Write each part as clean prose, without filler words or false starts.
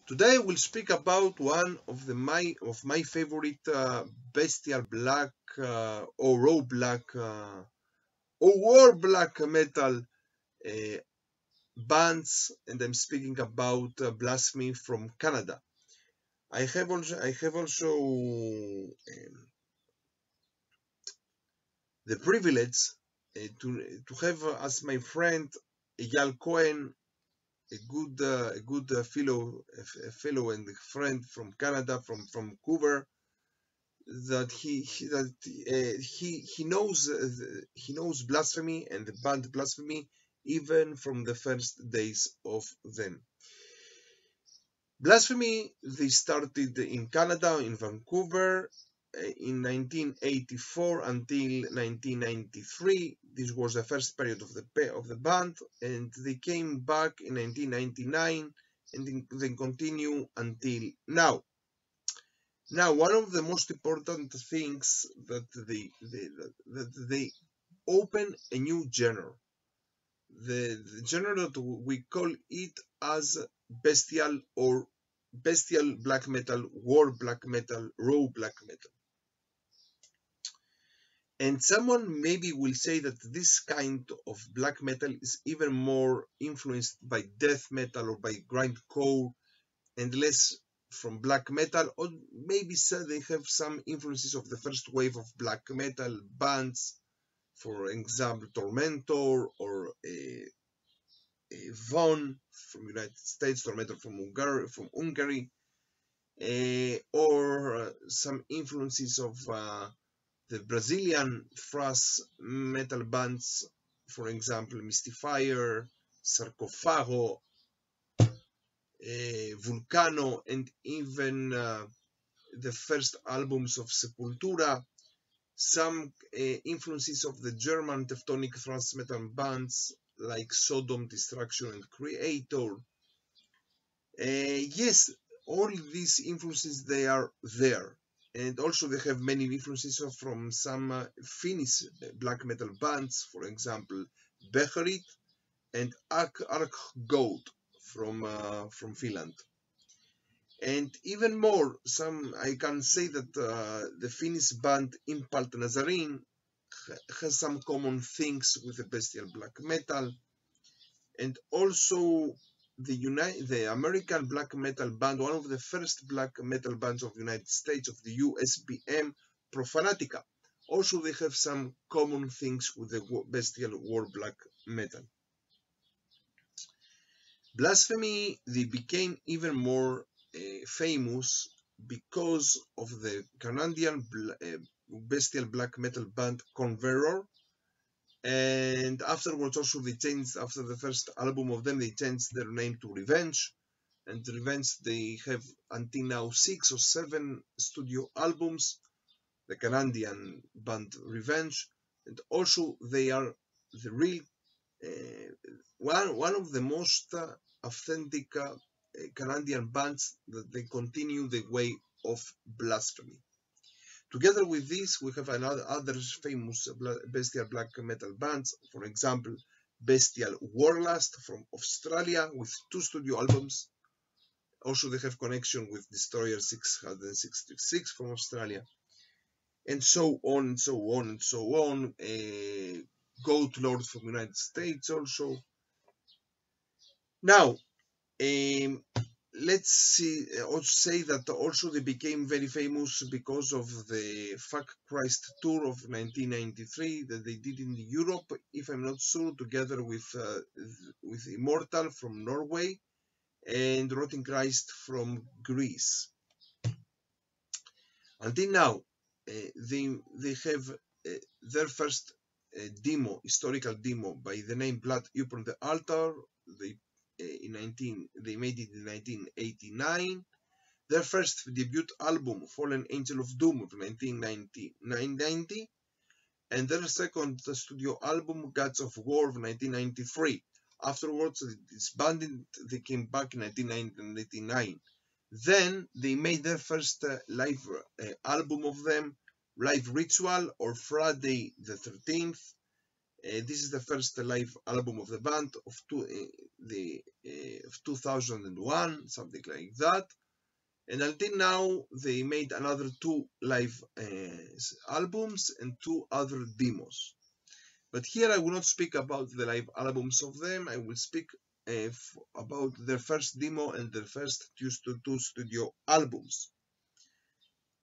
Today we'll speak about one of my favorite bestial black or raw black or war black metal uh, bands, and I'm speaking about Blasphemy from Canada. I have also the privilege to have as my friend Eyal Cohen, a good fellow and friend from Canada, from Vancouver, that he knows Blasphemy and the band Blasphemy even from the first days of them. Blasphemy, they started in Canada, in Vancouver, in 1984 until 1993. This was the first period of the band, and they came back in 1999 and then continue until now. Now, one of the most important things that they open a new genre. The genre that we call it as bestial black metal, war black metal, raw black metal. And someone maybe will say that this kind of black metal is even more influenced by death metal or by grindcore and less from black metal, or maybe they have some influences of the first wave of black metal bands, for example, Tormentor or Von from United States, Tormentor from Hungary, or some influences of the Brazilian thrash metal bands, for example, Mystifier, Sarcophago, Vulcano, and even the first albums of Sepultura, some influences of the German Teutonic thrash metal bands like Sodom, Destruction, and Creator. Yes, all these influences, they are there. And also they have many influences from some Finnish black metal bands, for example, Beherit and Arkgoat from Finland. And even more, I can say that the Finnish band Impalt Nazarene has some common things with the bestial black metal, and also the American black metal band, one of the first black metal bands of the United States, of the USBM, Profanatica. Also, they have some common things with the bestial war black metal. Blasphemy, they became even more famous because of the Canadian bestial black metal band Converor, and afterwards also they changed, after the first album of them, they changed their name to Revenge, and Revenge, they have until now 6 or 7 studio albums, the Canadian band Revenge, and also they are the real one of the most authentic Canadian bands that they continue the way of Blasphemy. Together with this, we have other famous bestial black metal bands, for example, Bestial Warlust from Australia with 2 studio albums. Also, they have connection with Destroyer 666 from Australia, and so on and so on and so on. Goat Lord from the United States also. Now, let's also say that also they became very famous because of the Fuck Christ tour of 1993 that they did in Europe, if I'm not sure, together with Immortal from Norway and Rotting Christ from Greece. Until now, they have their first historical demo by the name Blood Upon the Altar. They made it in 1989. Their first debut album, Fallen Angel of Doom, of 1990, and their second studio album, Gods of War, of 1993. Afterwards, they disbanded. They came back in 1989. Then they made their first live album of them, Live Ritual, or Friday the 13th, This is the first live album of the band of 2001, something like that. And until now, they made another 2 live albums and 2 other demos. But here I will not speak about the live albums of them. I will speak about their first demo and their first 2 studio albums.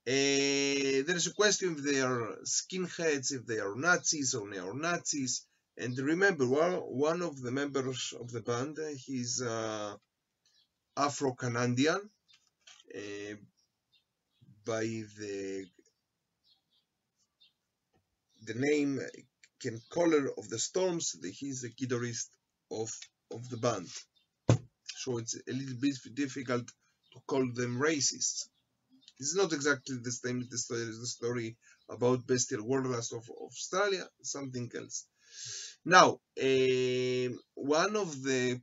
There is a question if they are skinheads, if they are Nazis or neo-Nazis. And remember, one of the members of the band, he's Afro-Canadian, by the name Ken Collar of the Storms. He's the guitarist of the band. So it's a little bit difficult to call them racists. It's not exactly the same as the story about Bestial Warlords of Australia, something else. Now, one of the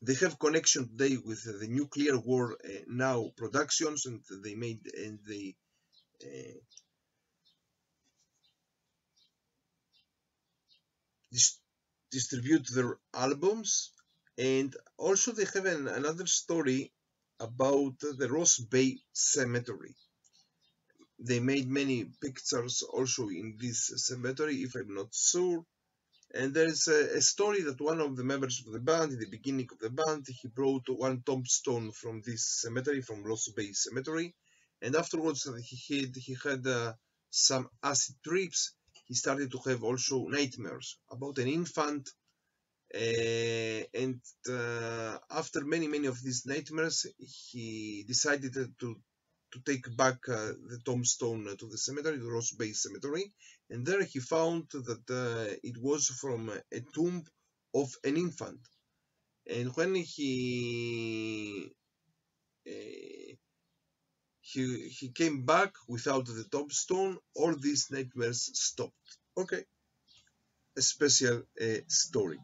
they have connection today with the Nuclear War Now Productions, and they distribute their albums. And also they have another story about the Ross Bay Cemetery. They made many pictures also in this cemetery, if I'm not sure. And there is a story that one of the members of the band, in the beginning of the band, he brought one tombstone from this cemetery, from Ross Bay Cemetery. And afterwards he had some acid trips. He started to have also nightmares about an infant. And after many of these nightmares, he decided to take back the tombstone to the cemetery, the Ross Bay Cemetery, and there he found that it was from a tomb of an infant. And when he came back without the tombstone, all these nightmares stopped. Okay, a special story.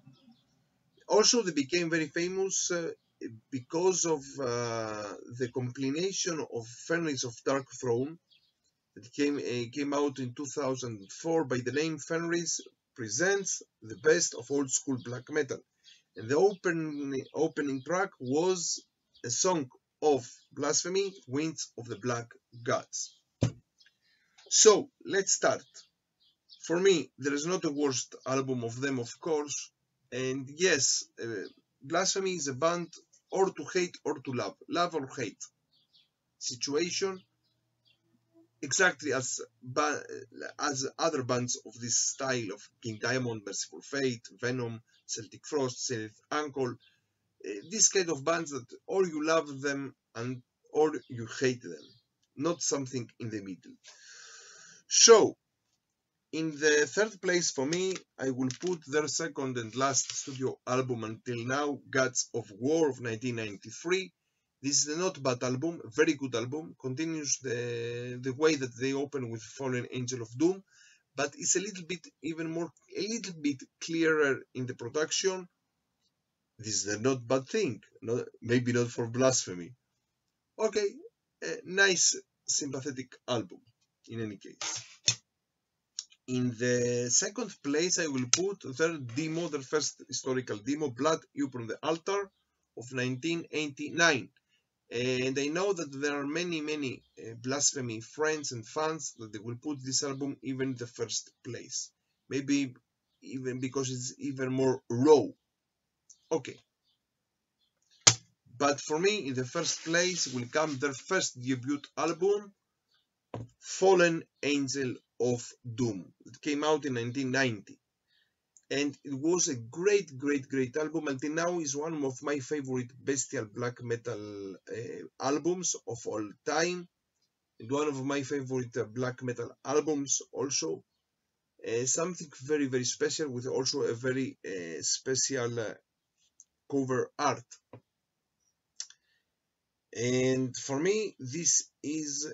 Also, they became very famous because of the compilation of Fenris of Dark Throne that came out in 2004 by the name Fenris Presents the Best of Old School Black Metal. And the opening track was a song of Blasphemy, Winds of the Black Gods. So, let's start. For me, there is not a worst album of them, of course. And yes, Blasphemy is a band or to hate or to love or hate situation, exactly as other bands of this style of King Diamond, Merciful Fate, Venom, Celtic Frost, Zenith Uncle, this kind of bands that or you love them or you hate them, not something in the middle. So, in the third place for me, I will put their second and last studio album until now, Gods of War of 1993. This is a not bad album, a very good album, continues the way that they open with Fallen Angel of Doom, but it's a little bit clearer in the production. This is a not bad thing, maybe not for Blasphemy. Okay, a nice, sympathetic album, in any case. In the second place, I will put their demo, their first historical demo, Blood Upon the Altar of 1989. And I know that there are many Blasphemy friends and fans that they will put this album even in the first place. Maybe even because it's even more raw. Okay. But for me, in the first place will come their first debut album, Fallen Angel of Doom. It came out in 1990. And it was a great album. Until now is one of my favorite bestial black metal albums of all time. And one of my favorite black metal albums also. Something very special with also a very special cover art. And for me, this is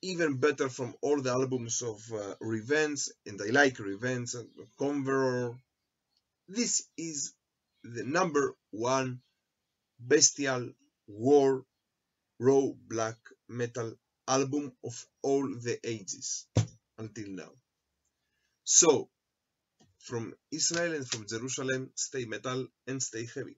even better from all the albums of Revenge, and I like Revenge and Conqueror. This is the number one bestial war raw black metal album of all the ages. until now. So, from Israel and from Jerusalem, stay metal and stay heavy.